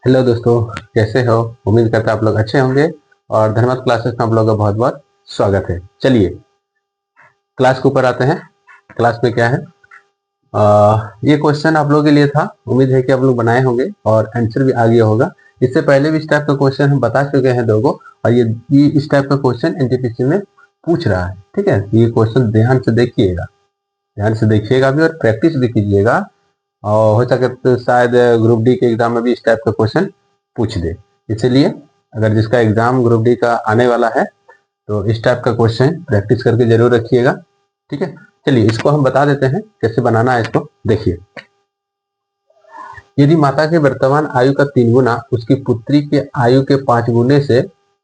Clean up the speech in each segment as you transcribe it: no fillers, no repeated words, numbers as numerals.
Hello दोस्तों, कैसे हो? उम्मीद करता आप लोग अच्छे होंगे और धर्मत क्लासेस में आप लोगों का बहुत बहुत स्वागत है। चलिए क्लास के ऊपर आते हैं। क्लास में क्या है, ये क्वेश्चन आप लोगों के लिए था। उम्मीद है कि आप लोग बनाए होंगे और आंसर भी आ गया होगा। इससे पहले भी इस टाइप का क्वेश्चन हम बता चुके हैं दो को, और ये इस टाइप का क्वेश्चन एनटीपीसी में पूछ रहा है। ठीक है, ये क्वेश्चन ध्यान से देखिएगा, ध्यान से देखिएगा भी और प्रैक्टिस भी कीजिएगा। और हो सके तो शायद ग्रुप डी के एग्जाम में भी इस टाइप का क्वेश्चन पूछ दे। इसलिए अगर जिसका एग्जाम ग्रुप डी का आने वाला है तो इस टाइप का क्वेश्चन प्रैक्टिस करके जरूर रखिएगा। ठीक है, चलिए इसको हम बता देते हैं कैसे बनाना है। इसको देखिए, यदि माता के वर्तमान आयु का 3 गुना उसकी पुत्री के आयु के 5 गुने से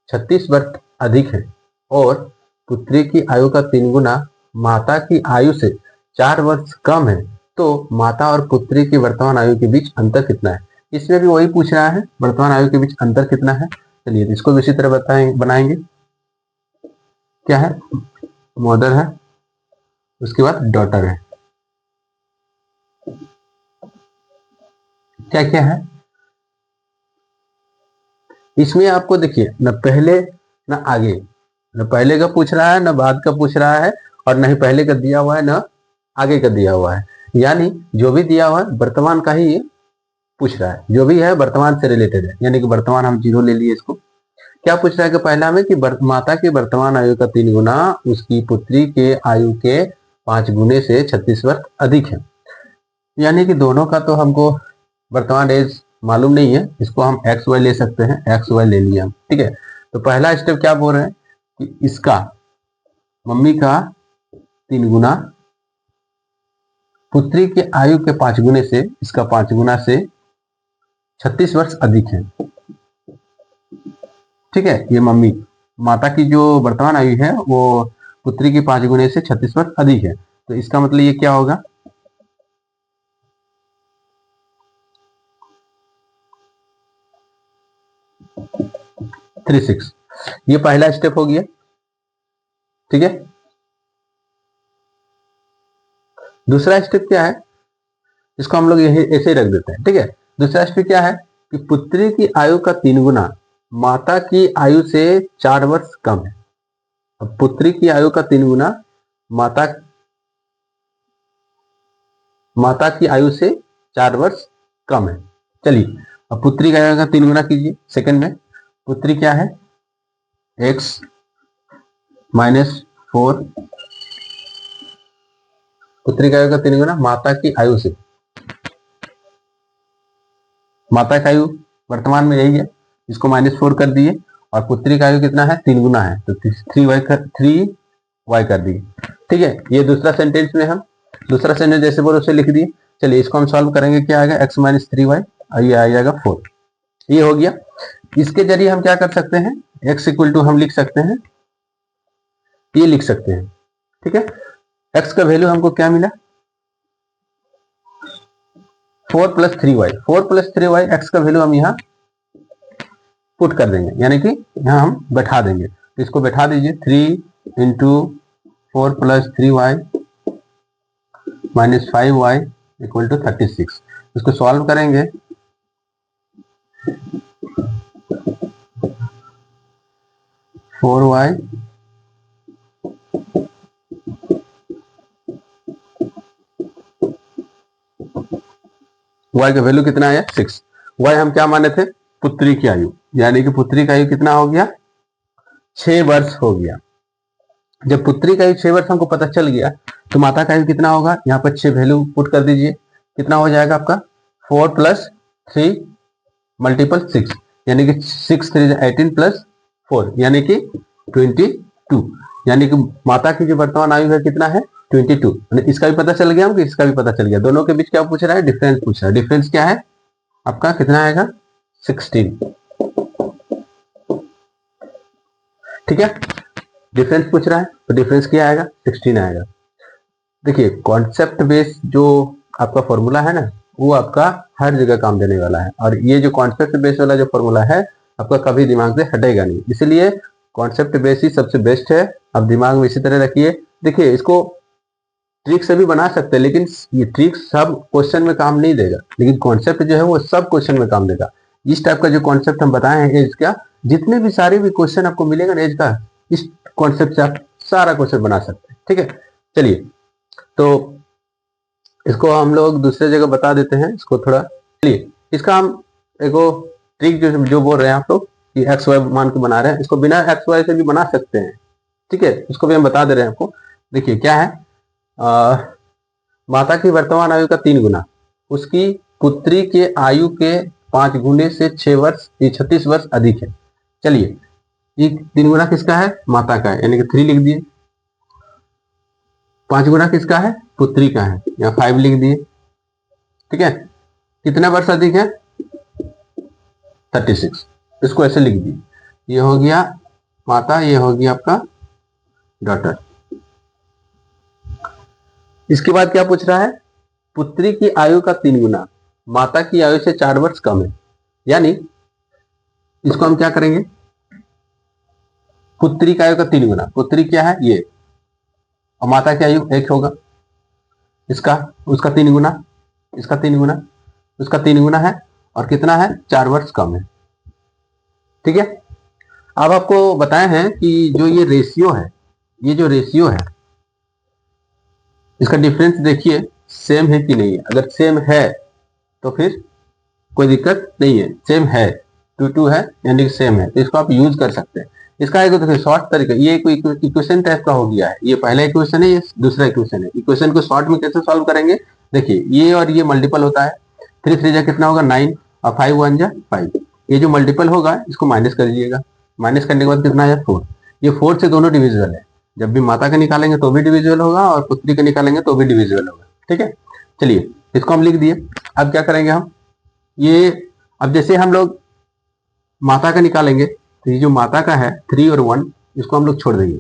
36 वर्ष अधिक है, और पुत्री की आयु का 3 गुना माता की आयु से 4 वर्ष कम है, तो माता और पुत्री की वर्तमान आयु के बीच अंतर कितना है। इसमें भी वही पूछ रहा है, वर्तमान आयु के बीच अंतर कितना है। चलिए इसको भी इसी तरह बनाएंगे। क्या है, मदर है, उसके बाद डॉटर है। क्या क्या है इसमें, आपको देखिए, न पहले न आगे, न पहले का पूछ रहा है न बाद का पूछ रहा है, और न ही पहले का दिया हुआ है न आगे का दिया हुआ है। यानी जो भी दिया हुआ है वर्तमान का ही पूछ रहा है, जो भी है वर्तमान से रिलेटेड है। यानी कि वर्तमान हम 0 ले लिए इसको। क्या पूछ रहा है कि पहला में कि माता की वर्तमान आयु का 3 गुना उसकी पुत्री के आयु के 5 गुने से 36 वर्ष अधिक है। यानी कि दोनों का तो हमको वर्तमान एज मालूम नहीं है, इसको हम एक्स वाई ले सकते हैं। एक्स वाई ले लिया हम। ठीक है, तो पहला स्टेप क्या बोल रहे हैं कि इसका मम्मी का 3 गुना पुत्री के आयु के 5 गुने से, इसका 5 गुना से 36 वर्ष अधिक है। ठीक है, ये मम्मी, माता की जो वर्तमान आयु है वो पुत्री की 5 गुने से 36 वर्ष अधिक है। तो इसका मतलब ये क्या होगा, थ्री सिक्स। ये पहला स्टेप हो गया। ठीक है, दूसरा स्टेप क्या है, इसको हम लोग यही ऐसे ही रख देते हैं। ठीक है, दूसरा स्टेप क्या है कि पुत्री की आयु का 3 गुना माता की आयु से 4 वर्ष कम है। अब पुत्री की आयु का 3 गुना माता माता की आयु से 4 वर्ष कम है। चलिए अब पुत्री का आयु का 3 गुना कीजिए। सेकंड में पुत्री क्या है, x माइनस 4, पुत्री का आयु का 3 गुना माता की आयु से, माता का आयु वर्तमान में यही है, इसको -4 कर दिए, और पुत्री का आयु कितना है, 3 गुना है, तो 3y कर दिए। ठीक है, ये दूसरा सेंटेंस में हम दूसरा सेंटेंस जैसे बोलो उसे लिख दिए। चलिए इसको हम सॉल्व करेंगे। क्या आएगा, x माइनस 3y, और ये आ जाएगा 4। ये हो गया। इसके जरिए हम क्या कर सकते हैं, x इक्वल टू हम लिख सकते हैं, ये लिख सकते हैं। ठीक है, x का वैल्यू हमको क्या मिला, 4 + 3y। 4 + 3y x का वैल्यू हम यहाँ पुट कर देंगे, यानी कि यहाँ हम बैठा देंगे। तो इसको बैठा दीजिए, 3 into 4 + 3y minus 5y equal to 36। इसको सॉल्व करेंगे, 4y y का वैल्यू कितना आया, 6। y हम क्या माने थे, पुत्री की आयु, यानी कि पुत्री का आयु कितना हो गया, 6 वर्ष हो गया। जब पुत्री का आयु 6 वर्ष हमको पता चल गया, तो माता का आयु कितना होगा, यहाँ पर 6 वैल्यू पुट कर दीजिए। कितना हो जाएगा आपका, 4 + 3 × 6, यानी कि 6 3 18 + 4 यानी कि 22। यानी कि माता की जो वर्तमान आयु है कितना है, 22। इसका भी पता चल गया हमको, इसका भी पता चल गया। दोनों के बीच क्या पूछ रहा है, डिफरेंस पूछ रहा है। डिफरेंस क्या है आपका, कितना आएगा, 16। ठीक है, डिफरेंस पूछ रहा है तो डिफरेंस क्या आएगा, 16 आएगा। देखिए कॉन्सेप्ट बेस जो आपका फॉर्मूला है ना, वो आपका हर जगह काम देने वाला है, और ये जो कॉन्सेप्ट बेस वाला जो फॉर्मूला है आपका कभी दिमाग से हटेगा नहीं। इसलिए कॉन्सेप्ट बेस ही सबसे बेस्ट है। अब दिमाग में इसी तरह रखिए। देखिए इसको ट्रिक से भी बना सकते हैं, लेकिन ये ट्रिक सब क्वेश्चन में काम नहीं देगा, लेकिन कॉन्सेप्ट जो है वो सब क्वेश्चन में काम देगा। इस टाइप का जो कॉन्सेप्ट हम बताए हैं एज का, जितने भी सारे भी क्वेश्चन आपको मिलेगा ना एज का, इस कॉन्सेप्ट से आप सारा क्वेश्चन बना सकते हैं। ठीक है, चलिए तो इसको हम लोग दूसरे जगह बता देते हैं इसको थोड़ा। चलिए इसका हम एक ट्रिक जो बोल रहे हैं आप लोग कि एक्स वाई मान के बना रहे हैं, इसको बिना एक्स वाई से भी बना सकते हैं। ठीक है, इसको भी हम बता दे रहे हैं आपको। देखिए क्या है, माता की वर्तमान आयु का 3 गुना उसकी पुत्री के आयु के 5 गुने से 6 वर्ष 36 वर्ष अधिक है। चलिए ये 3 गुना किसका है, माता का है, यानी कि 3 लिख दिए। 5 गुना किसका है, पुत्री का है, या 5 लिख दिए। ठीक है, कितना वर्ष अधिक है, 36, इसको ऐसे लिख दिए। ये हो गया माता, ये हो गया आपका डॉटर। इसके बाद क्या पूछ रहा है, पुत्री की आयु का 3 गुना माता की आयु से 4 वर्ष कम है, यानी इसको हम क्या करेंगे, पुत्री की आयु का 3 गुना, पुत्री क्या है ये, और माता की आयु 1 होगा, इसका उसका 3 गुना, इसका 3 गुना, उसका 3 गुना है, और कितना है, 4 वर्ष कम है। ठीक है, अब आपको बताए हैं कि जो ये रेशियो है, ये जो रेशियो है इसका डिफरेंस देखिए सेम है कि नहीं है। अगर सेम है तो फिर कोई दिक्कत नहीं है, सेम है, 2 है यानी कि सेम है, तो इसको आप यूज कर सकते हैं। इसका एक देखिए शॉर्ट तरीका, ये कोई इक्वेशन टाइप का हो गया है, ये पहला इक्वेशन है, ये दूसरा इक्वेशन है। इक्वेशन को शॉर्ट में कैसे सॉल्व करेंगे, देखिए ये और ये मल्टीपल होता है, 3 3 जा कितना होगा 9, और 5 1 जा 5। ये जो मल्टीपल होगा इसको माइनस कर लीजिएगा, माइनस करने के बाद कितना है 4। ये 4 से दोनों डिविजिबल है, जब भी माता का निकालेंगे तो भी डिविजिबल होगा, और पुत्री का निकालेंगे तो भी डिविजिबल होगा। ठीक है, चलिए इसको हम लिख दिए। अब क्या करेंगे हम, ये अब जैसे हम लोग माता का निकालेंगे तो ये जो माता का है 3 और 1, इसको हम लोग छोड़ देंगे,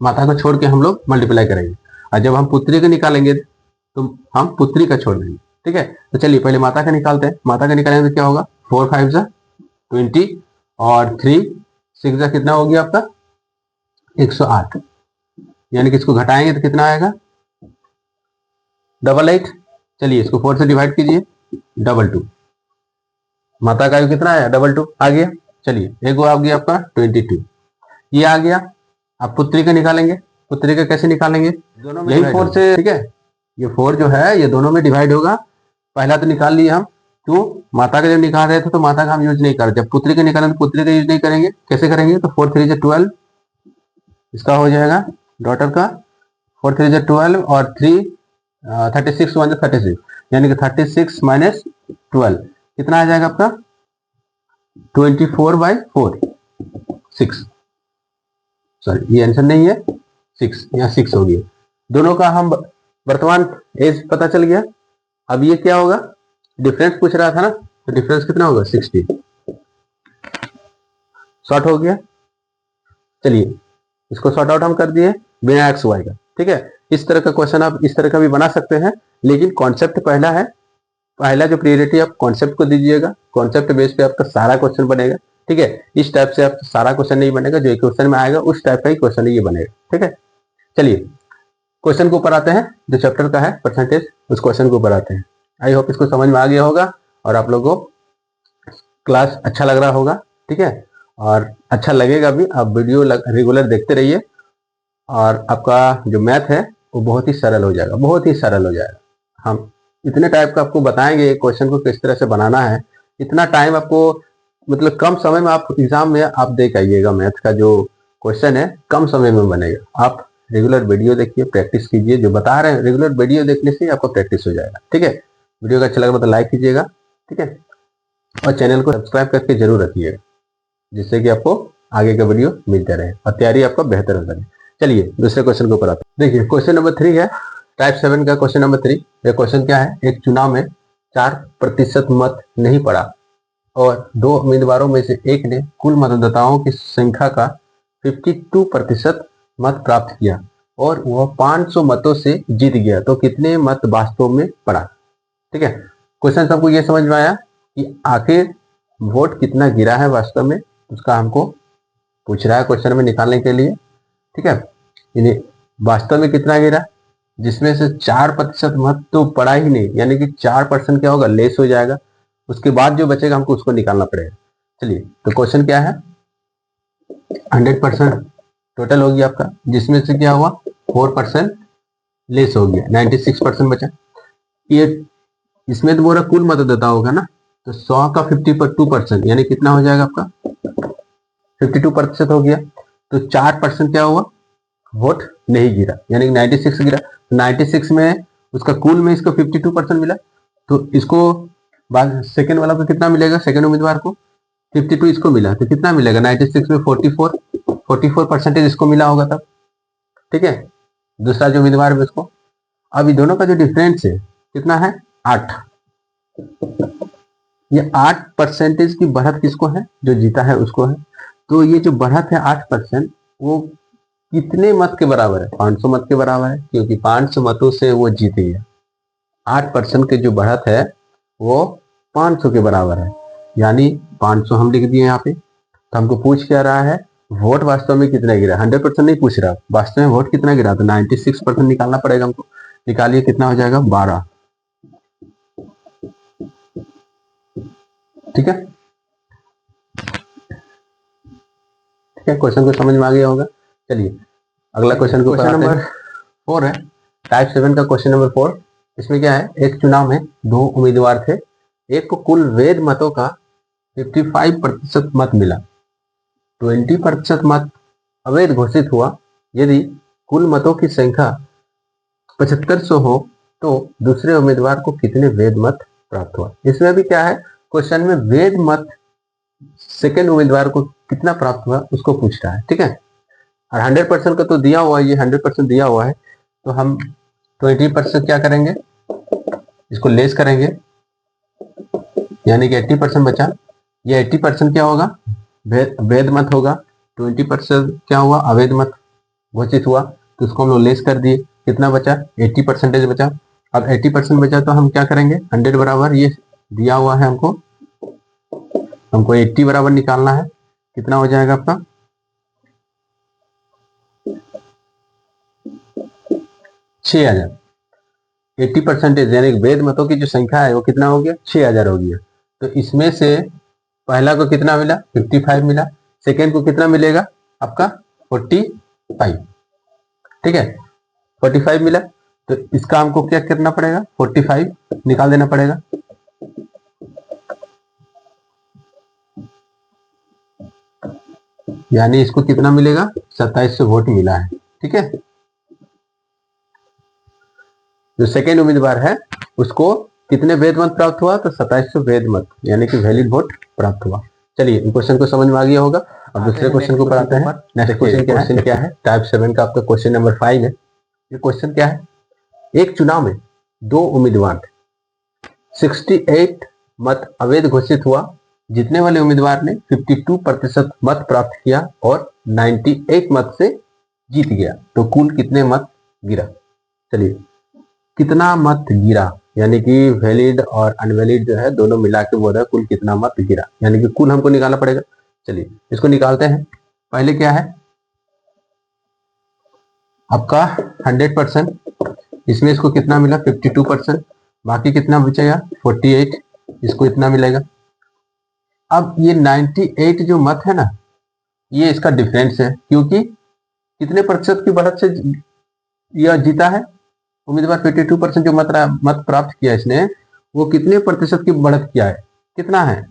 माता को छोड़ के हम लोग मल्टीप्लाई करेंगे, और जब हम पुत्री का निकालेंगे तो हम पुत्री का छोड़ देंगे। ठीक है, तो चलिए पहले माता का निकालते हैं। माता का निकालेंगे तो क्या होगा, 4 5 जा 20, और 3 6 जा कितना हो गया आपका 108, यानी कि इसको घटाएंगे तो कितना आएगा 88। चलिए इसको 4 से डिवाइड कीजिए, 22, माता का आयु कितना आया 22 आ गया। चलिए एक और आ गया आपका 22, ये आ गया। अब पुत्री का निकालेंगे, पुत्री का कैसे निकालेंगे, दोनों में यही 4 से, ठीक है, ये 4 जो है ये दोनों में डिवाइड होगा। पहला तो निकाल लिए हम, तो माता का जब निकाल रहे थे तो माता का हम यूज नहीं करते, जब पुत्री का निकालेंगे तो पुत्री का यूज नहीं करेंगे। कैसे करेंगे, तो 4 3 12, इसका हो जाएगा डॉटर का 4 3 12, और 3 36 1 36, यानी कि 36 माइनस 12 कितना आ जाएगा आपका 24/4, 6, सॉरी ये आंसर नहीं है 6, यहाँ 6 हो गया। दोनों का हम वर्तमान एज पता चल गया। अब ये क्या होगा, डिफरेंस पूछ रहा था ना, तो डिफरेंस कितना होगा 60, शॉर्ट हो गया। चलिए इसको शॉर्ट आउट हम कर दिए बिना एक्स वाई का। ठीक है, इस तरह का क्वेश्चन आप इस तरह का भी बना सकते हैं, लेकिन कॉन्सेप्ट पहला है, पहला जो प्रायोरिटी आप कॉन्सेप्ट को दीजिएगा, कॉन्सेप्ट बेस पे आपका सारा क्वेश्चन बनेगा। ठीक है, इस टाइप से आप सारा क्वेश्चन नहीं बनेगा, जो क्वेश्चन में आएगा उस टाइप का ही क्वेश्चन ये बनेगा। ठीक है, चलिए क्वेश्चन के ऊपर आते हैं, जो चैप्टर का है परसेंटेज, उस क्वेश्चन के ऊपर आते हैं। आई होप इसको समझ में आ गया होगा और आप लोगों को क्लास अच्छा लग रहा होगा। ठीक है, और अच्छा लगेगा भी, आप वीडियो रेगुलर देखते रहिए, और आपका जो मैथ है वो बहुत ही सरल हो जाएगा, बहुत ही सरल हो जाएगा। हम इतने टाइप का आपको बताएंगे क्वेश्चन को किस तरह से बनाना है, इतना टाइम आपको मतलब कम समय में आप एग्जाम में आप दे के आइएगा। मैथ का जो क्वेश्चन है कम समय में बनेगा। आप रेगुलर वीडियो देखिए, प्रैक्टिस कीजिए, जो बता रहे हैं रेगुलर वीडियो देखने से आपका प्रैक्टिस हो जाएगा। ठीक है, वीडियो का अच्छा लगा तो लाइक कीजिएगा। ठीक है, और चैनल को सब्सक्राइब करके जरूर रखिएगा, जिससे कि आपको आगे का वीडियो मिलते रहे और तैयारी आपका बेहतर हो सके। चलिए दूसरे क्वेश्चन के ऊपर आते हैं। देखिए क्वेश्चन नंबर 3 है, टाइप 7 का क्वेश्चन नंबर 3। यह क्वेश्चन क्या है, एक चुनाव में 4% मत नहीं पड़ा और 2 उम्मीदवारों में से एक ने कुल मतदाताओं की संख्या का 52% मत प्राप्त किया और वह 500 मतों से जीत गया, तो कितने मत वास्तव में पड़ा। ठीक है, क्वेश्चन सबको ये समझ में आया कि आखिर वोट कितना गिरा है वास्तव में, उसका हमको पूछ रहा है क्वेश्चन में निकालने के लिए। ठीक है, यानी वास्तव में कितना गिरा, जिसमें से 4% मत तो पड़ा ही नहीं, यानी कि 4% क्या होगा लेस हो जाएगा, उसके बाद जो बचेगा हमको उसको निकालना पड़ेगा। चलिए, तो क्वेश्चन क्या है, 100% टोटल हो गया आपका, जिसमें से क्या हुआ 4% लेस हो गया, 96% बचा। ये इसमें तो बोला कुल मतदाता होगा ना, तो 100 का 52% यानी कितना हो जाएगा आपका 52% हो गया। तो 4% क्या हुआ, वोट नहीं गिरा, यानी 96 गिरा। 96 में उसका कुल में इसको 52% मिला, तो इसको बाद सेकेंड वाला को कितना मिलेगा, सेकेंड उम्मीदवार को 52 इसको मिला, तो कितना मिलेगा 96 में 44% इसको मिला होगा तब। ठीक है, दूसरा जो उम्मीदवार है उसको। अब दोनों का जो डिफरेंस है कितना है 8, ये 8% की बढ़त किसको है, जो जीता है उसको है। तो ये जो बढ़त है 8% वो कितने मत के बराबर है, 500 मत के बराबर है, क्योंकि 500 मतों से वो जीत गया। 8% की जो बढ़त है वो 500 के बराबर है, यानी 500 हम लिख दिए यहाँ पे। तो हमको पूछ क्या रहा है, वोट वास्तव में कितना गिरा, 100% नहीं पूछ रहा, वास्तव में वोट कितना गिरा, तो 96% निकालना पड़ेगा हमको। निकालिए, कितना हो जाएगा 12। ठीक है, ठीक है, क्वेश्चन को समझ में आ गया होगा। चलिए अगला क्वेश्चन को, क्वेश्चन नंबर 4 है, टाइप 7 का क्वेश्चन नंबर 4। इसमें क्या है, एक चुनाव में 2 उम्मीदवार थे, एक को कुल वैध मतों का 55% मत मिला, 20% मत अवैध घोषित हुआ। यदि कुल मतों की संख्या 7500 हो तो दूसरे उम्मीदवार को कितने वैध मत प्राप्त हुआ। इसमें भी क्या है, क्वेश्चन में वैध मत सेकेंड उम्मीदवार को कितना प्राप्त हुआ उसको पूछ रहा है। ठीक है, और 100% का तो दिया हुआ है, ये 100% दिया हुआ है, तो हम 20% क्या करेंगे, इसको लेस करेंगे, यानी कि 80% बचा। ये 80% क्या होगा, वैध मत होगा, 20% क्या हुआ, अवैध मत घोषित हुआ, तो उसको हम लोग लेस कर दिए, कितना बचा 80% बचा। अब 80% बचा तो हम क्या करेंगे, 100 बराबर ये दिया हुआ है हमको 80 बराबर निकालना है, कितना हो जाएगा आपका 6000। 80% यानी वैध मतों की जो संख्या है वो कितना हो गया 6000 हो गया। तो इसमें से पहला को कितना मिला 55 मिला, सेकेंड को कितना मिलेगा आपका 45। ठीक है, 45 मिला, तो इसका हमको क्या करना पड़ेगा 45 निकाल देना पड़ेगा। यानी इसको कितना मिलेगा 2700 वोट मिला है। ठीक है, जो सेकेंड उम्मीदवार है उसको कितने वैध मत प्राप्त हुआ, तो 2700 वैध मत यानी कि वैलिड वोट प्राप्त हुआ। चलिए क्वेश्चन को समझ में आ गया होगा। अब दूसरे क्वेश्चन को पढ़ाते हैं। नेक्स्ट क्वेश्चन क्या है, टाइप 7 का आपका क्वेश्चन नंबर 5 है। ये क्वेश्चन क्या है, एक चुनाव में 2 उम्मीदवार थे, 68 मत अवैध घोषित हुआ, जीतने वाले उम्मीदवार ने 52% मत प्राप्त किया और 98 मत से जीत गया, तो कुल कितने मत गिरा। चलिए, कितना मत गिरा यानी कि वैलिड और अनवैलिड जो है दोनों मिला के बोल रहा है कुल कितना मत गिरा, यानी कि कुल हमको निकालना पड़ेगा। चलिए इसको निकालते हैं। पहले क्या है आपका 100%, इसमें इसको कितना मिला 52%, बाकी कितना बचेगा 48, इसको इतना मिलेगा। अब ये 98 जो मत है ना, ये इसका डिफरेंस है, क्योंकि कितने प्रतिशत की बढ़त से यह जीता है उम्मीदवार। 52% जो मत प्राप्त किया इसने, वो कितने प्रतिशत की बढ़त किया है, कितना है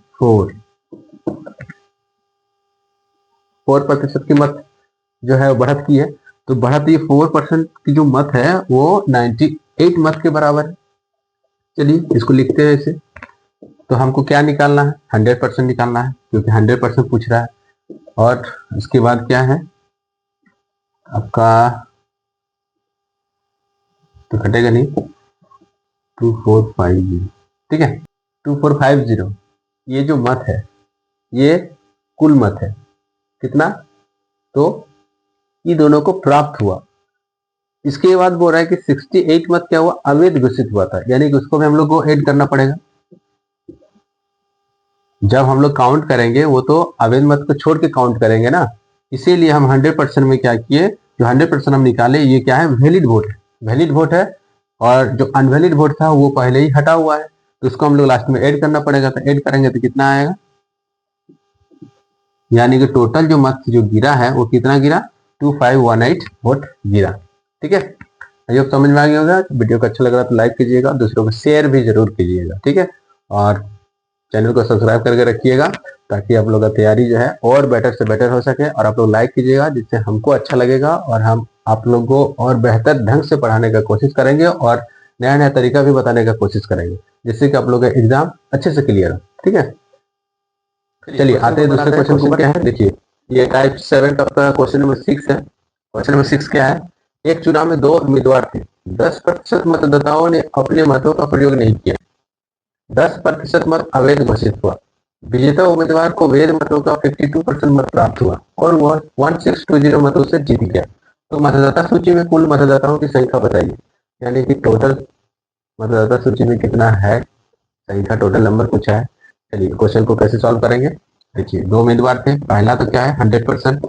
4% की मत जो है बढ़त की है। तो बढ़त ये 4% की जो मत है वो 98 मत के बराबर है। चलिए इसको लिखते हैं इसे। तो हमको क्या निकालना है 100% निकालना है, क्योंकि 100% पूछ रहा है। और इसके बाद क्या है आपका, तो कटेगा नहीं 2450। ठीक है, 2450 ये जो मत है ये कुल मत है, कितना, तो ये दोनों को प्राप्त हुआ। इसके बाद बोल रहा है कि 68 मत क्या हुआ अवैध घोषित हुआ था, यानी कि उसको भी हम लोग को ऐड करना पड़ेगा। जब हम लोग काउंट करेंगे वो तो अवैध मत को छोड़ के काउंट करेंगे ना, इसीलिए हम 100% में क्या किए, जो 100% हम निकाले ये क्या है वैलिड वोट है, वैलिड वोट है। और जो अनवैलिड वोट था वो पहले ही हटा हुआ है, तो इसको हम लोग लास्ट में ऐड करना पड़ेगा, तो ऐड करेंगे तो कितना आएगा, यानी कि टोटल जो मत जो गिरा है वो कितना गिरा, 2518 वोट गिरा। ठीक है, ये समझ में आ गया होगा। वीडियो को अच्छा लग रहा है तो लाइक कीजिएगा, दूसरों को शेयर भी जरूर कीजिएगा। ठीक है, और चैनल को सब्सक्राइब करके रखिएगा ताकि आप लोग का तैयारी जो है और बेटर से बेटर हो सके। और आप लोग लाइक कीजिएगा जिससे हमको अच्छा लगेगा और हम आप लोग को और बेहतर ढंग से पढ़ाने का कोशिश करेंगे और नया नया तरीका भी बताने का कोशिश करेंगे, जिससे कि आप लोग का एग्जाम अच्छे से क्लियर हो। ठीक है, चलिए आते हैं दूसरे क्वेश्चन को। क्या है देखिए, ये टाइप 7 का क्वेश्चन नंबर 6 है। क्वेश्चन नंबर 6 क्या है, एक चुनाव में 2 उम्मीदवार थे, 10% मतदाताओं ने अपने मतों का प्रयोग नहीं किया, 10% मत अवैध घोषित हुआ, विजेता उम्मीदवार को वैध मतों का 52% मत प्राप्त हुआ और वह 1620 मतों से जीत गया। तो मतदाता सूची में कुल मतदाताओं की संख्या बताइए, यानी कि टोटल मतदाता सूची में कितना है संख्या, टोटल नंबर पूछा है। चलिए क्वेश्चन को कैसे सॉल्व करेंगे, देखिए 2 उम्मीदवार थे, पहला तो क्या है 100%,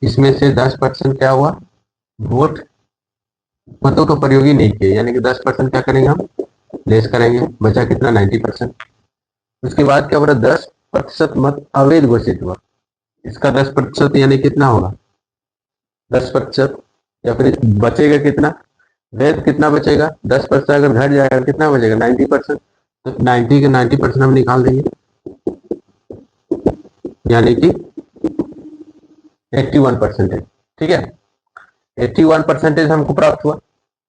इसमें से 10% क्या हुआ, वोट मतों को प्रयोग ही नहीं किए, यानी कि 10% क्या करेंगे हम लेस करेंगे, बचा कितना 90%। उसके बाद क्या हो रहा, 10% मत अवैध घोषित हुआ, इसका 10% यानी कितना होगा 10%, या फिर बचेगा कितना, वैध कितना बचेगा 10% अगर घट जाएगा कितना बचेगा 90%, तो 90 के 90% हम निकाल देंगे, यानी कि 81%। ठीक है, 81% हमको प्राप्त हुआ।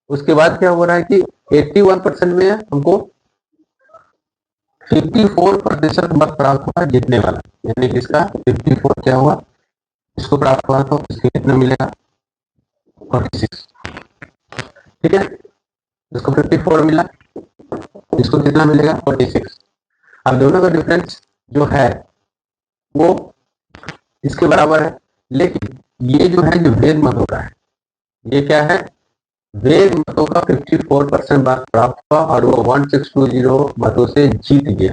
उसके बाद क्या हो रहा है कि 81% में हमको 54% मत प्राप्त हुआ जीतने वाला, यानी कि इसका 54 क्या हुआ, इसको प्राप्त हुआ, तो इसको कितना मिलेगा 46। ठीक है, इसको 54 मिला, इसको कितना मिलेगा 46। अब दोनों का डिफरेंस जो है वो इसके बराबर है, लेकिन ये जो है जो वैध मत हो रहा है, ये क्या है, वैध मतों का 54% मत प्राप्त हुआ और वो 1620 मतों से जीत गया।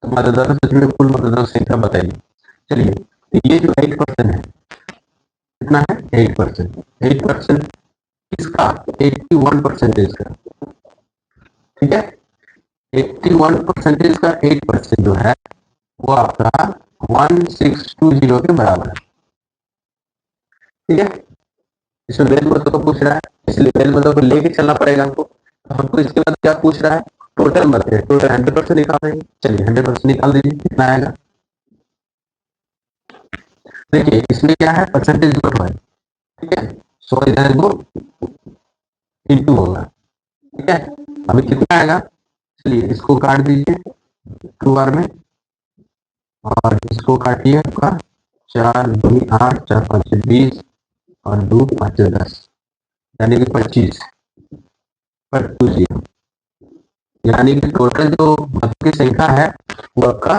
तो मतदाता सूची में कुल मतदाता संख्या बताइए। चलिए, ये जो 8% है, कितना है 8%, 8% इसका 81% का, ठीक है, 81% का 8% जो है वो आपका 1620 के बराबर है। ठीक है, इसमें वैध मतों को पूछ रहा है, इसलिए वैध मतों को लेके चलना पड़ेगा हमको। तो हमको इसके बाद क्या पूछ रहा है, टोटल मत है, टोटल 100% निकालेंगे। चलिए 100% निकाल दीजिए, कितना आएगा, देखिए इसमें क्या है परसेंटेज वोट है। ठीक है, 100 इधर दो इंटू होगा। ठीक है, अभी कितना आएगा, चलिए इसको काट दीजिए 2 बार में और इसको काटिए आपका 4 2 8 4 5 20 और 2 5 10, यानी कि 25 पर 20, यानी कि टोटल जो मत की संख्या है वो आपका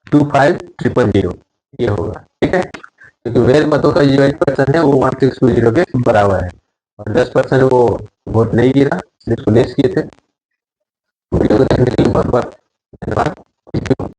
25000 ये होगा। ठीक है, क्योंकि वैध मतों का जो 8% है वो 1620 के बराबर है और 10% वो वोट नहीं गिरा, इसलिए इसको लेस किए थे। वीडियो को देखने के लिए बहुत बहुत धन्यवाद।